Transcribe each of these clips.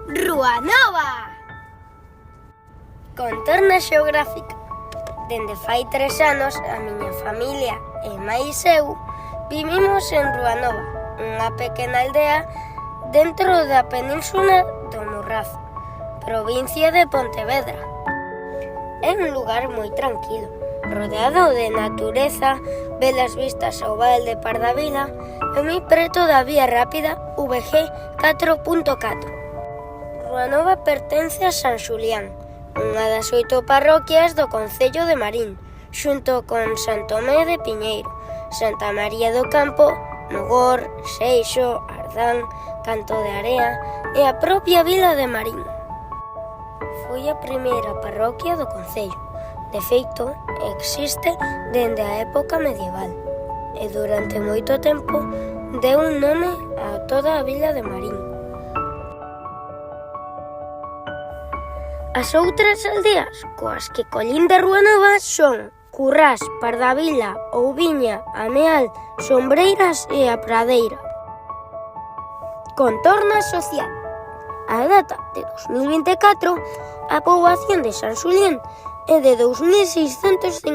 Rúa Nova! Contorna xeográfica. Dende fai 3 anos, a miña familia e máis eu vivimos en Rúa Nova, unha pequena aldea dentro da península do Morrazo, provincia de Pontevedra. É un lugar moi tranquilo, rodeado de natureza, belas vistas ao val de Pardavila e moi preto da vía rápida VG 4.4. Rúa Nova pertence a San Xulián, unha das 8 parroquias do concello de Marín, xunto con San Tomé de Piñeiro, Santa María do Campo, Mogor, Seixo, Ardán, Canto de Area e a propia vila de Marín. Foi a primeira parroquia do concello. De feito, existe dende a época medieval e durante moito tempo deu un nome a toda a vila de Marín. As outras aldeas coas que colinda Rúa Nova son Currás, Pardavila, Ouviña, Ameal, Sombreiras e a Pradeira. Contorna social. A data de 2024, a poboación de San Xulián é de 2.658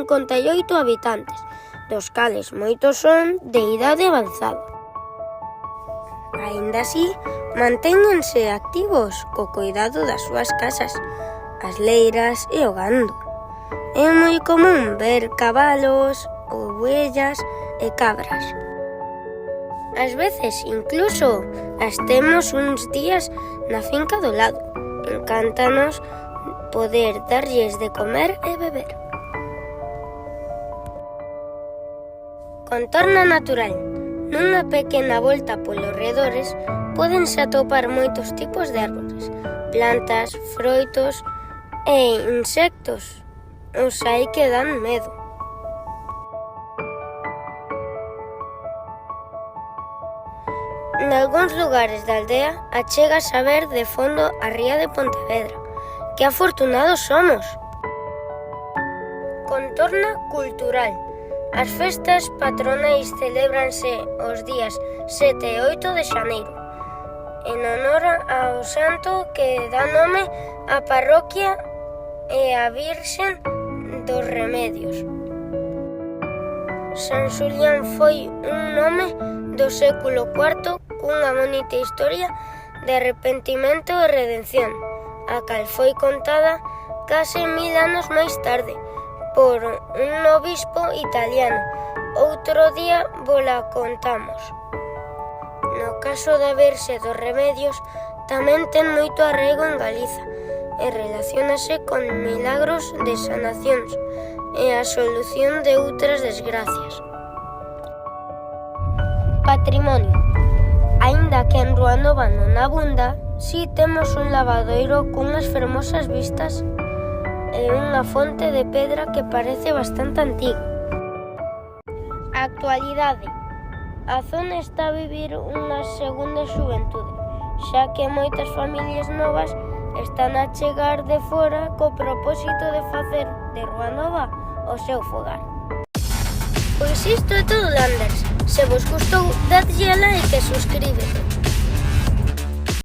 habitantes, dos cales moitos son de idade avanzada. Aínda así, mantéñense activos co cuidado das súas casas, as leiras e o gando. É moi común ver cabalos, ovellas e cabras. Ás veces, incluso, as temos uns días na finca do lado. Encántanos poder darlles de comer e beber. Contorna natural. Nunha pequena volta polos redores pódense atopar moitos tipos de árbores, plantas, froitos e insectos. Os hai que dan medo. Nalgúns lugares da aldea achegas a ver de fondo a ría de Pontevedra. Que afortunados somos! Contorna cultural. As festas patronais celébranse os días 7 e 8 de xaneiro, en honor ao santo que dá nome á parroquia e á Virxen dos Remedios. San Xulián foi un nome do século IV cunha bonita historia de arrepentimento e redención, a cal foi contada case 1000 anos máis tarde por un obispo italiano. Outro día vola contamos. No caso da Virxe dos Remedios tamén ten moito arraigo en Galiza e relaciónase con milagros de sanacións e a solución de outras desgracias. Patrimonio. Aínda que en Rúa Nova non abunda, si temos un lavadoiro cunhas fermosas vistas e unha fonte de pedra que parece bastante antiga. Actualidade. A zona está a vivir unha segunda xuventude, xa que moitas familias novas están a chegar de fora co propósito de facer de Rúa Nova o seu fogar. Pois isto é todo, Landers. Se vos gustou, dadlle a like e suscríbete.